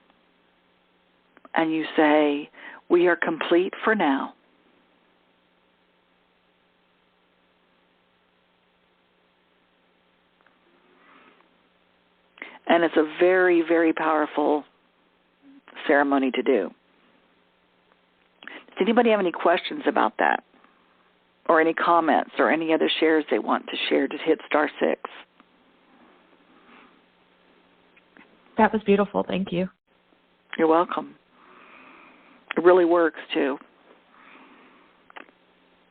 and you say, we are complete for now. And it's a very, very powerful ceremony to do. Does anybody have any questions about that? Or any comments or any other shares they want to share? Just hit *6. That was beautiful. Thank you. You're welcome. It really works, too.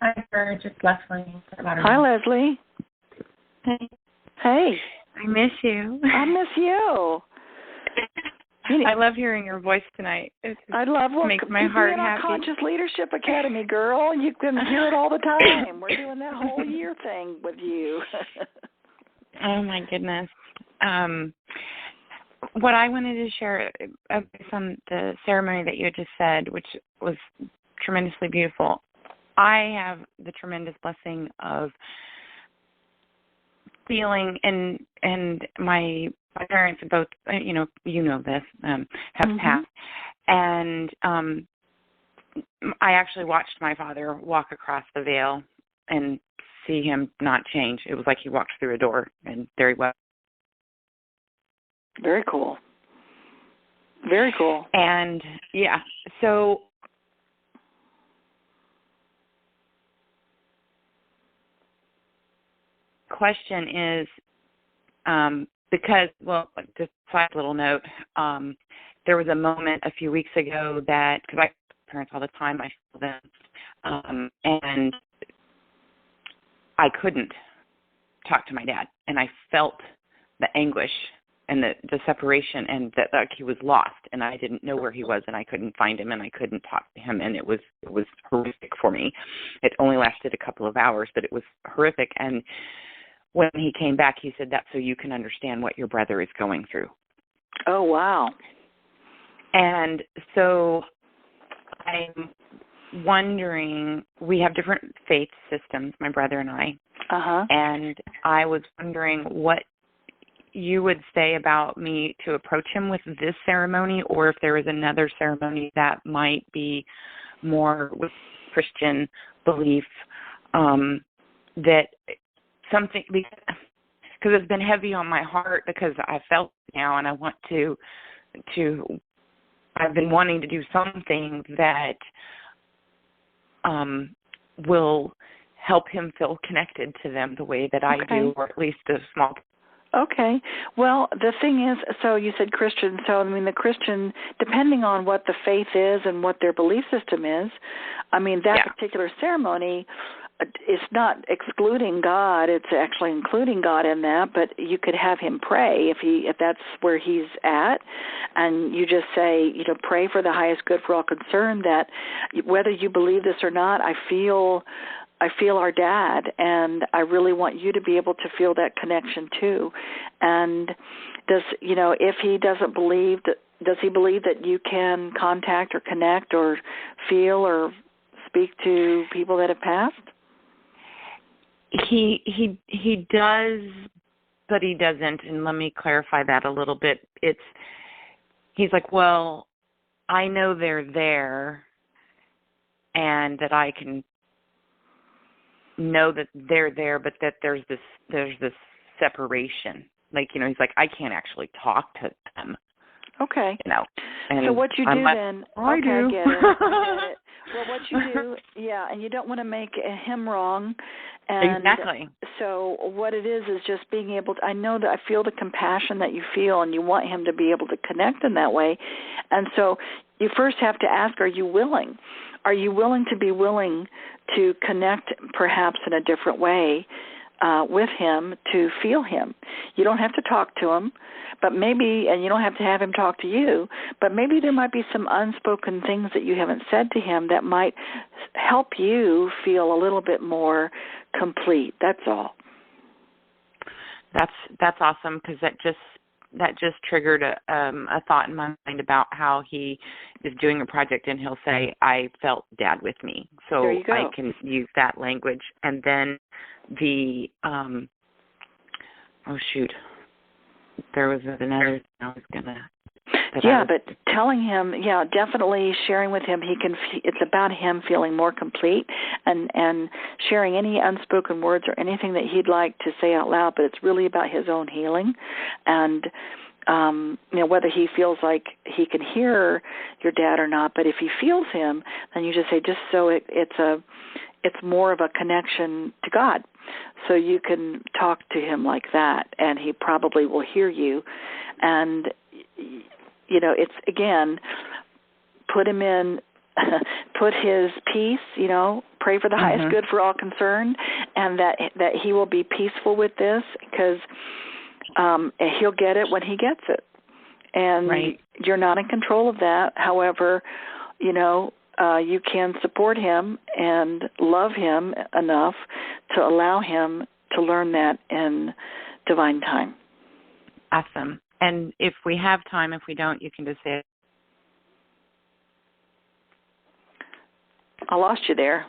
Hi, Serge. It's Leslie. Hi, Leslie. Hey. Hey. I miss you. I miss you. I love hearing your voice tonight. I love makes my heart happy. Conscious Leadership Academy, girl. You can hear it all the time. We're doing that whole year thing with you. Oh my goodness. What I wanted to share based on the ceremony that you had just said, which was tremendously beautiful. I have the tremendous blessing of feeling, and my parents both, you know this, have passed, and I actually watched my father walk across the veil and see him not change. It was like he walked through a door, and there he was. Very cool. Very cool. And yeah, so question is, because, well, just a side little note, there was a moment a few weeks ago that, because I have parents all the time, I feel them, and I couldn't talk to my dad, and I felt the anguish and the separation, and that like he was lost, and I didn't know where he was, and I couldn't find him, and I couldn't talk to him, and it was horrific for me. It only lasted a couple of hours, but it was horrific. And when he came back, he said, "That's so you can understand what your brother is going through." Oh, wow. And so I'm wondering, we have different faith systems, my brother and I, and I was wondering what you would say about me to approach him with this ceremony, or if there is another ceremony that might be more with Christian belief, that something, because it's been heavy on my heart, because I felt now, and I want to I've been wanting to do something that will help him feel connected to them the way that I do, or at least a small. Okay. Well, the thing is, so you said Christian, so I mean the Christian, depending on what the faith is and what their belief system is, I mean that particular ceremony, it's not excluding God, it's actually including God in that, but you could have him pray if that's where he's at, and you just say, pray for the highest good for all concerned, that whether you believe this or not, I feel our dad, and I really want you to be able to feel that connection too. And if he doesn't believe, does he believe that you can contact or connect or feel or speak to people that have passed? He does, but he doesn't. And let me clarify that a little bit. He's like, well, I know they're there, and that I can know that they're there, but that there's this separation. Like, he's like, I can't actually talk to them. Okay. And so what you do then? I do. I get it. Well, what you do, and you don't want to make him wrong. And exactly. So what it is just being able to, I know that I feel the compassion that you feel, and you want him to be able to connect in that way. And so you first have to ask, are you willing? Are you willing to connect perhaps in a different way with him, to feel him? You don't have to talk to him, but maybe, and you don't have to have him talk to you, but maybe there might be some unspoken things that you haven't said to him that might help you feel a little bit more complete. That's all. That's awesome, because that just triggered a thought in my mind about how he is doing a project, and he'll say, I felt dad with me. So there you go. I can use that language. And then there was another thing I was going to. But telling him, definitely sharing with him, it's about him feeling more complete, and sharing any unspoken words or anything that he'd like to say out loud, but it's really about his own healing, and whether he feels like he can hear your dad or not. But if he feels him, then you just say, just so it's more of a connection to God. So you can talk to him like that, and he probably will hear you. And it's, again, put him in, put his peace, pray for the highest good for all concerned, and that he will be peaceful with this, because he'll get it when he gets it. And right. you're not in control of that. However, you can support him and love him enough to allow him to learn that in divine time. Awesome. And if we have time, if we don't, you can just say it. I lost you there.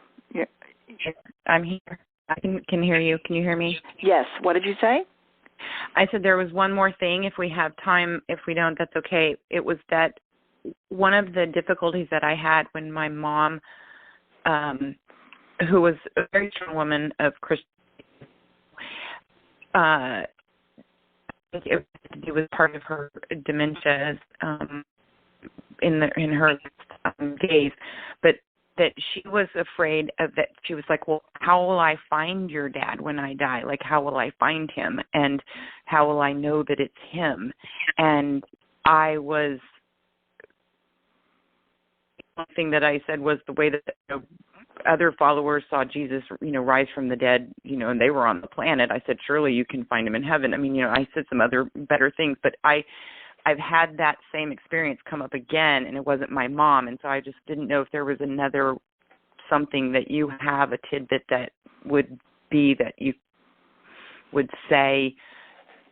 I'm here. I can hear you. Can you hear me? Yes. What did you say? I said there was one more thing. If we have time, if we don't, that's okay. It was that one of the difficulties that I had when my mom, who was a very strong woman of Christian, it had to do with part of her dementia in her days, but that she was afraid of that. She was like, well, how will I find your dad when I die? Like, how will I find him? And how will I know that it's him? And I was, one thing that I said was the way that other followers saw Jesus, rise from the dead, and they were on the planet. I said, surely you can find him in heaven. I mean, I said some other better things, but I've had that same experience come up again, and it wasn't my mom, and so I just didn't know if there was another something that you have, a tidbit that would be that you would say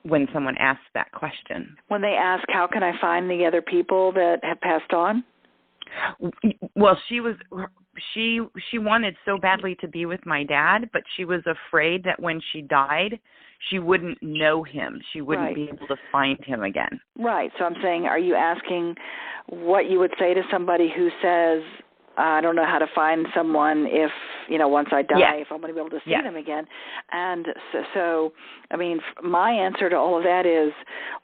when someone asks that question. When they ask, how can I find the other people that have passed on? Well, she wanted so badly to be with my dad, but she was afraid that when she died, she wouldn't know him. She wouldn't be able to find him again. Right. So I'm saying, are you asking what you would say to somebody who says, I don't know how to find someone if, once I die, if I'm going to be able to see them again. And so, I mean, my answer to all of that is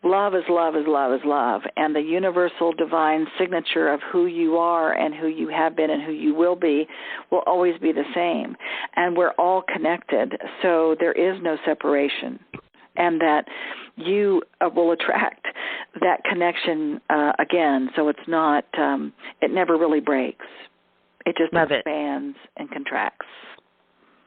love is love is love is love. And the universal divine signature of who you are and who you have been and who you will be will always be the same. And we're all connected, so there is no separation. And that you will attract that connection again. So it's not, it never really breaks. It just expands and contracts.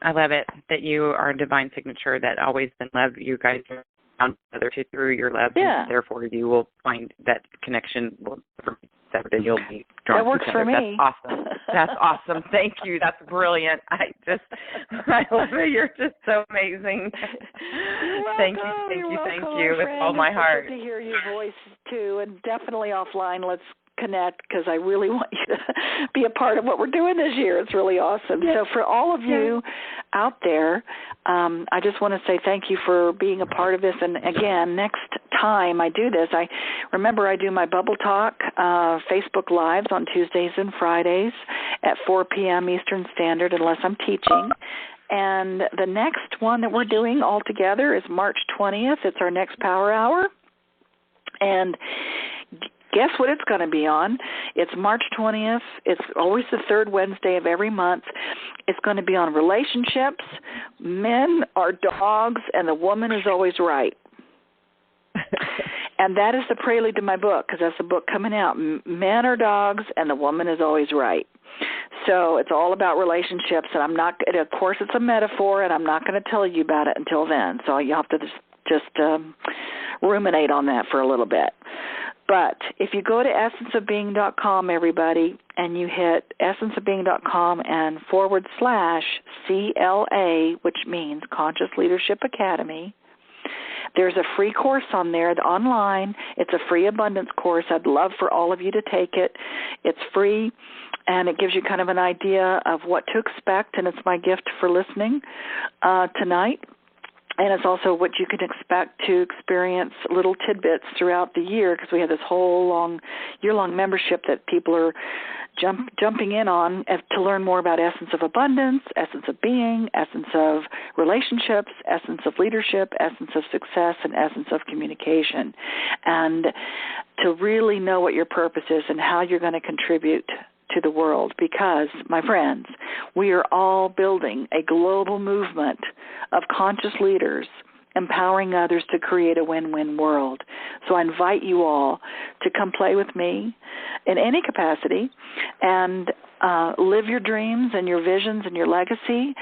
I love it that you are a divine signature that always been love. You guys are found together through your love. Yeah. And therefore, you will find that connection will never be severed, and you'll be drawn that works together. For me. That's awesome. That's awesome. Thank you. That's brilliant. I love it. You're just so amazing. Thank you. With all my heart. It's good to hear your voice too, and definitely offline. Let's connect because I really want you to be a part of what we're doing this year. It's really awesome. Yes. So for all of you out there, I just want to say thank you for being a part of this. And again, next time I do this, I do my Bubble Talk Facebook Lives on Tuesdays and Fridays at 4 p.m. Eastern Standard unless I'm teaching. And the next one that we're doing all together is March 20th. It's our next Power Hour. And guess what it's going to be on? It's March 20th. It's always the third Wednesday of every month. It's going to be on relationships. Men are dogs, and the woman is always right. And that is the prelude to my book, because that's the book coming out. Men are dogs, and the woman is always right. So it's all about relationships, and of course it's a metaphor, and I'm not going to tell you about it until then. So you have to just ruminate on that for a little bit. But if you go to essenceofbeing.com, everybody, and you hit essenceofbeing.com and /CLA, which means Conscious Leadership Academy, there's a free course on there online. It's a free abundance course. I'd love for all of you to take it. It's free, and it gives you kind of an idea of what to expect, and it's my gift for listening tonight. And it's also what you can expect to experience little tidbits throughout the year, because we have this whole year-long membership that people are jumping in on to learn more about essence of abundance, essence of being, essence of relationships, essence of leadership, essence of success, and essence of communication. And to really know what your purpose is and how you're going to contribute to the world, because, my friends, we are all building a global movement of conscious leaders empowering others to create a win-win world. So I invite you all to come play with me in any capacity and live your dreams and your visions and your legacy,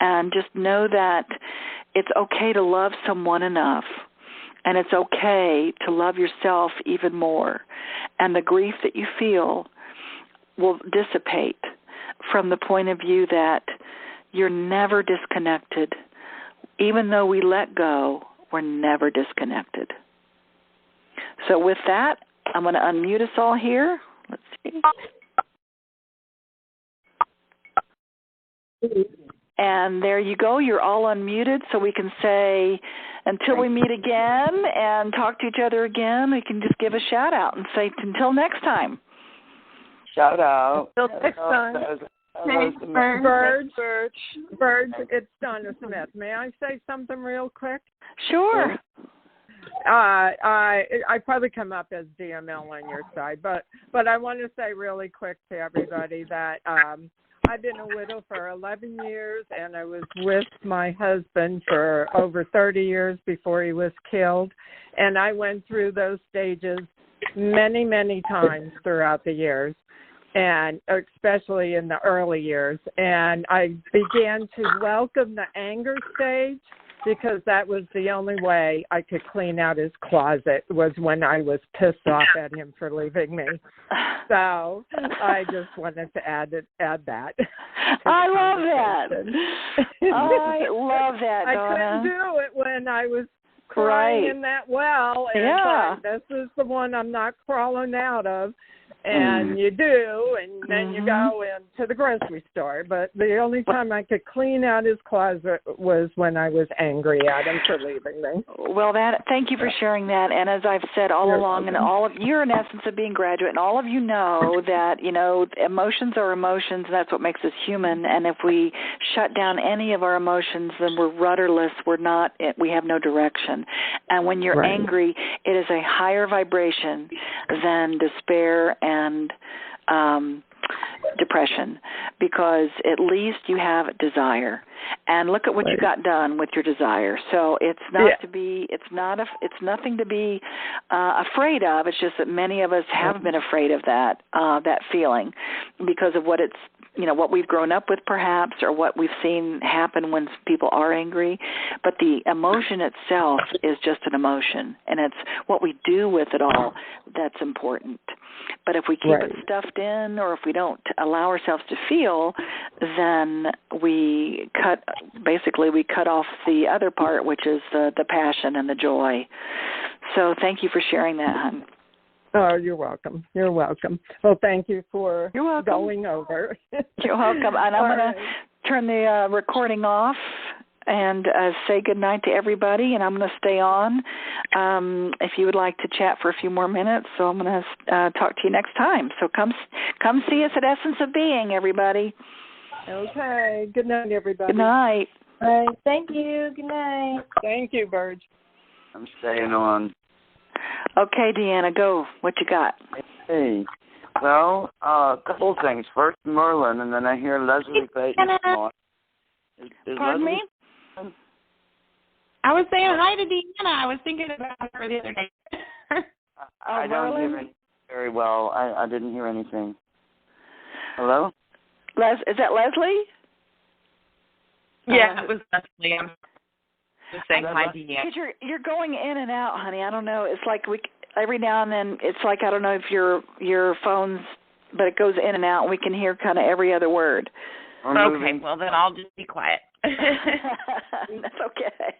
and just know that it's okay to love someone enough And it's okay to love yourself even more. And the grief that you feel will dissipate from the point of view that you're never disconnected. Even though we let go, we're never disconnected. So with that, I'm going to unmute us all here. Let's see. And there you go. You're all unmuted, so we can say, until we meet again and talk to each other again, we can just give a shout-out and say, until next time. Shout out. Until next time. Thanks, Burge, it's Donna Smith. May I say something real quick? Sure. I probably come up as DML on your side, but I want to say really quick to everybody that I've been a widow for 11 years, and I was with my husband for over 30 years before he was killed, and I went through those stages many, many times throughout the years, and especially in the early years. And I began to welcome the anger stage because that was the only way I could clean out his closet, was when I was pissed off at him for leaving me. So I just wanted to add that. I love that. I love that, Donna. I couldn't do it when I was crying in that well. And thought, this is the one I'm not crawling out of. And you do, and then you go into the grocery store. But the only time I could clean out his closet was when I was angry at him for leaving me. Well, thank you for sharing that. And as I've said all along, and you're in essence of being graduate, and all of you know that, emotions are emotions, and that's what makes us human. And if we shut down any of our emotions, then we're rudderless. We have no direction. And when you're angry, it is a higher vibration than despair and depression, because at least you have desire. And look at what you got done with your desire. So it's not to be, it's nothing to be afraid of. It's just that many of us have been afraid of that feeling because of what it's, what we've grown up with perhaps, or what we've seen happen when people are angry. But the emotion itself is just an emotion, and it's what we do with it all that's important. But if we keep it stuffed in, or if we don't allow ourselves to feel, then we cut off the other part, which is the passion and the joy. So thank you for sharing that, hon. Oh, you're welcome. You're welcome. Well, thank you for going over. You're welcome. And I'm going to turn the recording off and say goodnight to everybody, and I'm going to stay on if you would like to chat for a few more minutes. So I'm going to talk to you next time. So come see us at Essence of Being, everybody. Okay. Good night, everybody. Good night. All right. Thank you. Good night. Thank you, Burge. I'm staying on. Okay, Deanna, go. What you got? Hey. Well, a couple of things. First, Merlin, and then I hear Leslie Payton. Is Pardon me? I was saying hi to Deanna. I was thinking about her the other day. I don't hear anything very well. I didn't hear anything. Hello? Is that Leslie? Yeah, it was Leslie. I'm just saying hi to Deanna. Because you're going in and out, honey. I don't know. It's like every now and then, it's like, I don't know if your phone's, but it goes in and out, and we can hear kind of every other word. Okay, well, then I'll just be quiet. That's okay.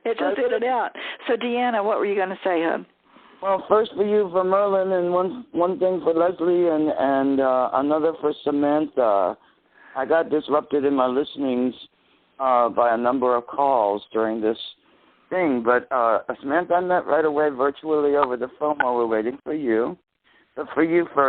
It's just in and out. So, Deanna, what were you going to say, hon? Well, first for you, for Merlin, and one thing for Leslie, and another for Samantha. I got disrupted in my listenings by a number of calls during this thing, but Samantha, I met right away virtually over the phone while we're waiting for you. But for you first,